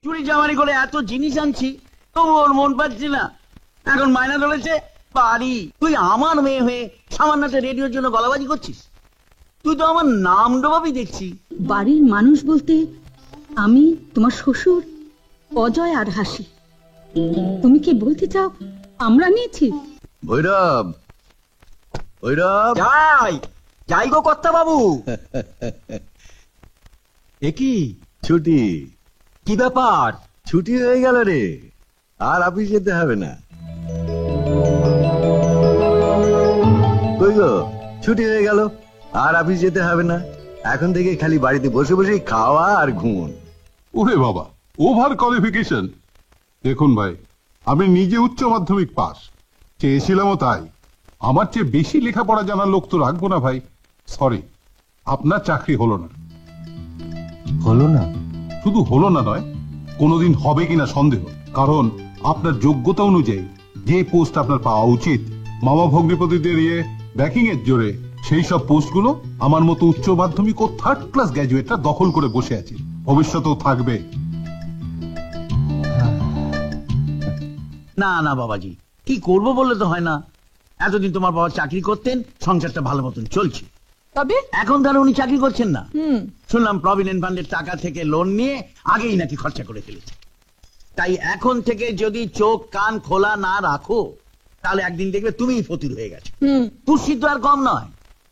চুরি চামারি করে এত জিনিস আনছি, তবু ওর মন পাচ্ছি না। এখন মায়না ধরেছে বাড়ি। তুই আমার মেয়ে হয়ে সামান্য একটা রেডিওর জন্য গলাবাজি করছিস? তুই তো আমার নাম ডোবাবি দেখছি। বাড়ির মানুষ বলতে আমি, তোমার শ্বশুর, অজয় আর হাসি। তুমি কি বলতে চাও আমরা নিয়েছি? ভৈরব, ভৈরব, যাই যাই গো কর্তা বাবু। কি ছুটি? কি ব্যাপার? ছুটি হয়ে গেল রে, আর অফিস যেতে হবে না। কই গো, ছুটি হয়ে গেল, আর অফিস যেতে হবে না। এখন থেকে খালি বাড়িতে বসে বসে খাওয়া আর ঘুমন। ওরে বাবা, ওভার কোয়ালিফিকেশন। দেখুন ভাই, আমি নিজে উচ্চ মাধ্যমিক পাস, চেয়েছিলামও তাই। আমার চেয়ে বেশি লেখাপড়া জানার লোক তো রাখবো না ভাই। সরি, আপনার চাকরি হলো না। হলো না? শুধু হলো না নয়, কোনোদিন হবে কিনা সন্দেহ। কারণ আপনার যোগ্যতা অনুযায়ী যে পোস্ট আপনার পাওয়া উচিত, মামা ভগ্নিপতিদের ব্যাকিং এর জোরে, সেই সব পোস্টগুলো আমার মতো উচ্চ মাধ্যমিক ও থার্ড ক্লাস গ্র্যাজুয়েটরা দখল করে বসে আছে। ভবিষ্যতেও থাকবে। না না বাবাজি, কি করব বললে তো হয় না। এতদিন তোমার বাবা চাকরি করতেন, সংসারটা ভালো মতন চলছে। তবে এখন তাহলে উনি চাকরি করছেন না। শুনলাম প্রভিডেন্ট ফান্ডের টাকা থেকে লোন নিয়ে আগেই নাকি খরচা করে ফেলেছে। তাই এখন থেকে যদি চোখ কান খোলা না রাখো, তাহলে একদিন দেখবে তুমিই ফতুর হয়ে গেছো। পুষ্টি তো আর কম নয়।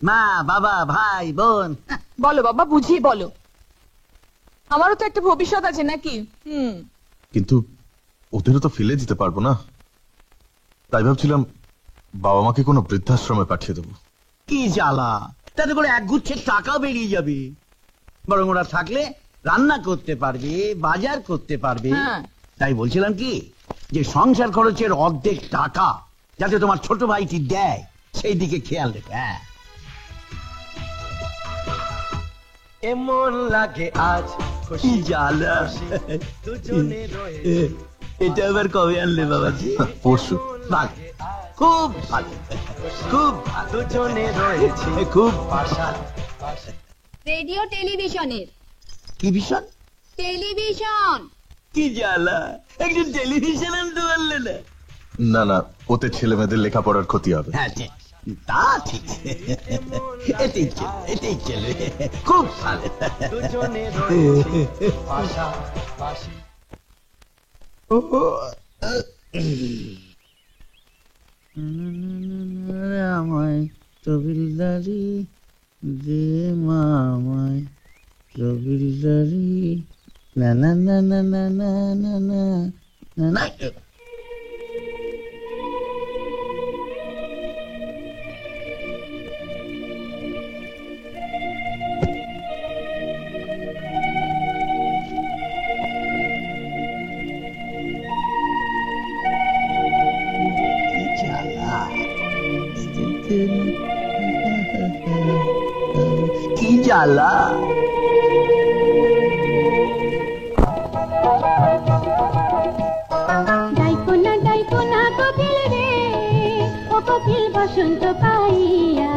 মা, বাবা, ভাই, বোন। বলো বাবা, বুঝিয়ে বলো। আমারও তো একটা ভবিষ্যৎ আছে নাকি? কিন্তু ওদেরও তো ফেলে দিতে পারবো না। তাই ভাবছিলাম বাবা মাকে কোনো বৃদ্ধাশ্রমে পাঠিয়ে দেবো। কি জ্বালা, তাতে করে এক গুচ্ছের টাকা বেরিয়ে যাবে। বরং ওরা থাকলে রান্না করতে পারবে, বাজার করতে পারবে। তাই বলছিলাম কি, যে সংসার খরচের অর্ধেক টাকা যাতে তোমার ছোট ভাইটি দেয়, সেই দিকে খেয়াল রেখে। হ্যাঁ, এমন লাগে আজ কি জ্বালা। এটা আবার কবে আনলে বাবাজি? পরশু। ভালো, খুব ভালো, খুব ভালো। দুজনে রয়েছে খুব রেডিও টেলিভিশনের। কি ভীষণ টেলিভিশন। কি জ্বালা, একজন টেলিভিশন আনতে পারলে না? না না, ওতে ছেলে মেয়েদের লেখাপড়ার ক্ষতি হবে। হ্যাঁ ঠিক, তা ঠিক। এটাই চলবে, এটাই চলবে। খুব ভালো। দুজনে রয়েছে পাশাপাশি। আমায় তবিলদারি দে, মা আমায় তবিলদারি। না না না না না না না না না না। কি জ্বালা। ডাইকোনা ডাইকোনা কোকিল রে, ও কোকিল বসন্ত পাইয়া,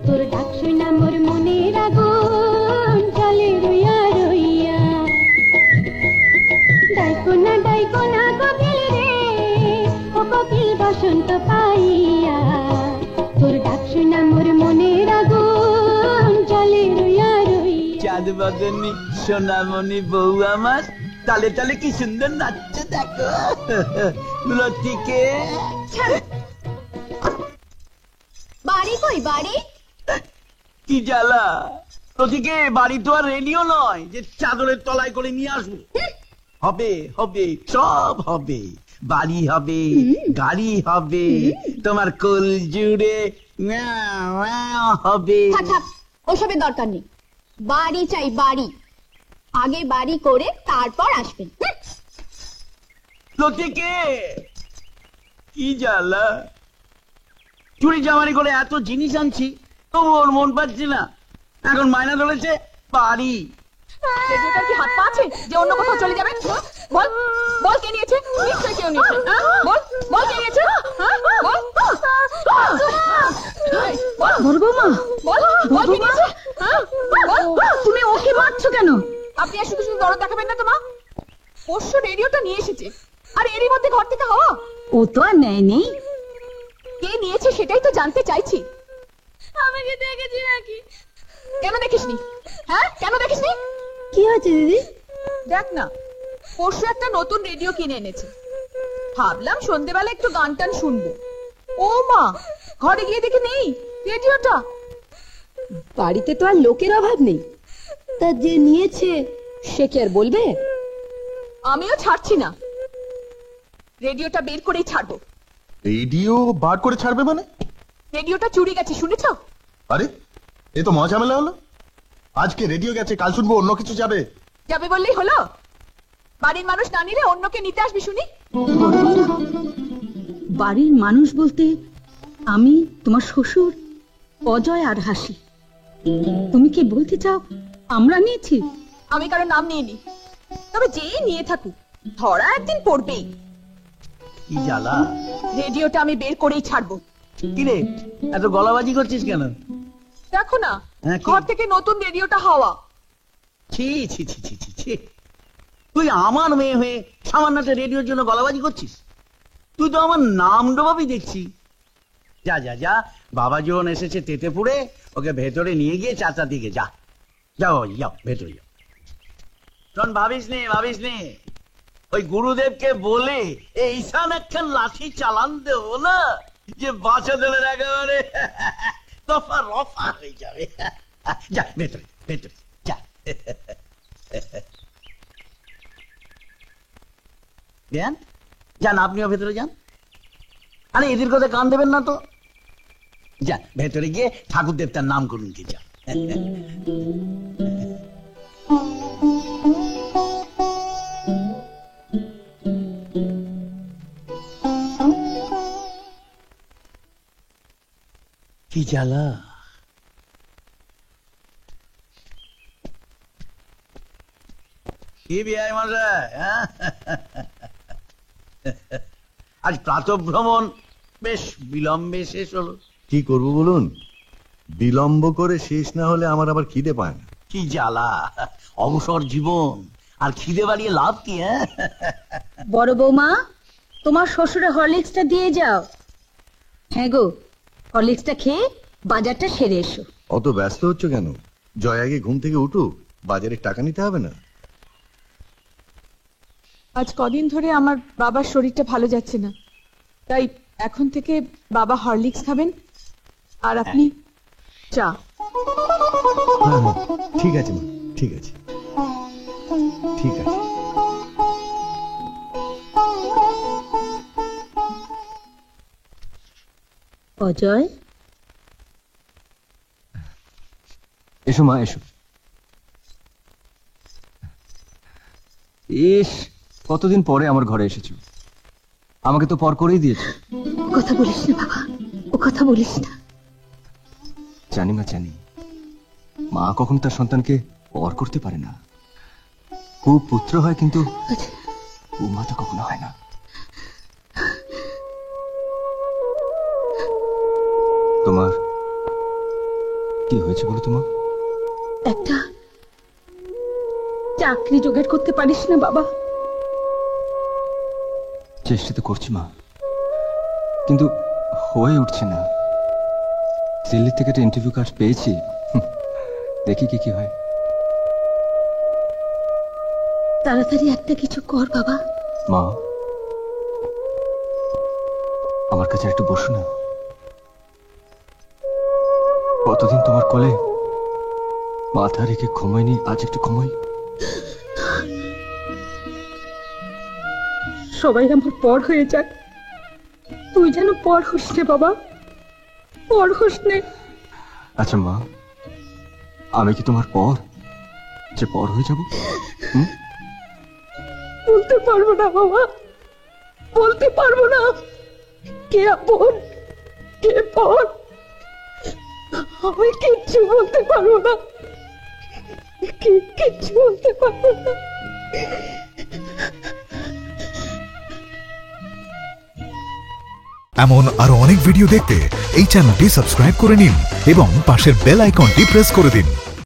তোর ডাক শুনা মোর মনের আগুন জ্বলে রইয়া রইয়া। ডাইকোনা ডাইকোনা কোকিল রে, ও কোকিল বসন্ত পাইয়া, তোর ডাক শুনা মোর মনের আগুন জ্বলে রইয়া রইয়া। চাঁদ বদনি সোনামণি বউ আমার, তালে তালে কি সুন্দর নাচছে দেখো। লতিকে বাড়ি কই বাড়ি? কি জ্বালা। লতিকে বাড়ি তো আর রেডিও নয় যে চাদরের তলায় করে নিয়ে আসবো। হবে হবে, সব হবে। বাড়ি হবে, গাড়ি হবে, তোমার কোল জুড়ে হবে। থাক থাক, ওসবের দরকার নেই। বাড়ি চাই বাড়ি। আগে বাড়ি করে তারপর আসবেন। লতিকে কি জ্বালা। চুরি চামারি করে এত জিনিস আনছি, তবু ওর মন পাচ্ছি না। এখন মায়না ধরেছে বাড়ি। রেডিওটার কি হাত পা আছে যে অন্য কোথাও চলে যাবেন? বল বল, কে নিয়েছে? নিশ্চয়ই কেউ নিয়েছে। বল বল, কে নিয়েছে? বল বড় বৌমা, বল বল, কে নিয়েছে? তুমি ওকে মারছো কেন? আপনি আর শুধু শুধু দরদ দেখাবেন না তো মা। পোষ্য রেডিওটা নিয়ে এসেছে, আর এরই মধ্যে ঘর থেকে হাওয়া। ও তো আর নেয়নি। কে নিয়েছে সেটাই তো জানতে চাইছি। আমি কি দেখেছি নাকি? কেন দেখিসনি? হ্যাঁ, কেন দেখিসনি? কি হয়েছে দিদি? দেখ না, পরশু একটা নতুন রেডিও কিনে এনেছে। ভাবলাম সন্ধ্যেবেলা একটু গান টান শুনবো। ও মা, ঘরে গিয়ে দেখি নেই রেডিওটা। বাড়িতে তো আর লোকের অভাব নেই, তা যে নিয়েছে সে কি আর বলবে? আমিও ছাড়ছি না, রেডিওটা বের করেই ছাড়বো। রেডিও বার করে ছাড়বে মানে? রেডিওটা চুরি গেছে, শুনেছ? আরে এ তো মজা মেলা হলো। আজকে রেডিও গেছে, কাল শুনবো অন্য কিছু যাবে। যাবে বললেই হলো? বাড়ির মানুষ না নিলে অন্যকে নিতে আসবি শুনি। বাড়ির মানুষ বলতে আমি, তোমার শ্বশুর, অজয় আর হাসি। তুমি কি বলতে চাও আমরা নিয়েছি? আমি কারো নাম নিইনি, তবে যেই নিয়ে থাকুক ধরা একদিন পড়বেই। কি জ্বালা! রেডিওটা আমি বের করেই ছাড়বো। কিরে, এত গলাবাজি করছিস কেন? দেখো না, হ্যাঁ, কি? ঘর থেকে নতুন রেডিওটা হাওয়া। ছি ছি ছি ছি ছি ছি, তুই আমার মেয়ে হয়ে সামান্য একটা রেডিওর জন্য গলাবাজি করছিস? তুই তো আমার নাম ডোবাবি দেখছি। যা যা যা, বাবা যখন এসেছে তেতেপুরে, ওকে ভেতরে নিয়ে গিয়ে চাচা দিকে যা। যাও যাও, ভেতরে যাও। শোন, ভাবিস নে ওই গুরুদেবকে বলে এই ঈশান একখান লাঠি চালান দেবো না, যে বাচ্চাদের একেবারে দফা রফা হয়ে যাবে। যা ভেতরে ভেতরে যা। দেন, যান, আপনিও ভেতরে যান। আরে এদের কথা কান দেবেন না তো। যা ভেতরে গিয়ে ঠাকুর দেবতার নাম করুন কি যা। কি জ্বালা! কি বিআই মশাই, আজ প্রাতঃভ্রমণ বেশ বিলম্বে শেষ হলো। কি করব বলুন, বিলম্ব করে শেষ না হলে আমার আবার খিদে পায় না। কি জ্বালা! অবসর জীবন, আর খিদে বাড়িয়ে লাভ কি? বড় বৌমা, তোমার শ্বশুরের হরলিক্সটা দিয়ে যাও। হ্যাঁ গো, হরলিক্সটা খেয়ে বাজারটা সেরে এসো। অত ব্যস্ত হচ্ছ কেন? জয় আগে ঘুম থেকে উঠুক, বাজারে টাকা নিতে হবে না? আজ কদিন ধরে আমার বাবার শরীরটা ভালো যাচ্ছে না, তাই এখন থেকে বাবা হরলিক্স খাবেন, আর আপনি চা। হ্যাঁ হ্যাঁ, ঠিক আছে মা, ঠিক আছে ঠিক আছে। অজয়, এসো মা, এসো। ইস, কতদিন পরে আমার ঘরে এসেছো। আমাকে তো পর করেই দিয়েছো। কথা বলিস না বাবা, ও কথা বলিস না। জানি মা, জানি। মা কখনো তার সন্তানকে পর করতে পারে না। কুপুত্র হয়, কিন্তু কুমাতা কখনো হয় না। তোমার কি হয়েছে বলো তো মা? একটা চাকরি জোগাড় করতে পারিস না বাবা? চেষ্টা তো করছি মা, কিন্তু হয়ে উঠছে না। দিল্লি থেকে একটা ইন্টারভিউ কার্ড পেয়েছি, দেখি কি হয়। তাড়াতাড়ি একটা কিছু কর বাবা। মা, আমার কাছে একটু বসো না। কতদিন তোমার কোলে মাথা রেখে ঘুমাইনি, আজ একটু ঘুমাই। সবাই আমার পর হয়ে যাক, তুই যেন পর হোস নে বাবা, পর হোস নে। আচ্ছা মা, আমি কি তোমার পর, যে পর হয়ে যাব? বলতে পারবো না বাবা, বলতে পারবো না কে আপন কে পর। আমি কিচ্ছু বলতে পারবো না, কিচ্ছু বলতে পারবো না। এমন আরো অনেক ভিডিও দেখতে এই চ্যানেলটি সাবস্ক্রাইব করে নিন এবং পাশের বেল আইকনটি প্রেস করে দিন।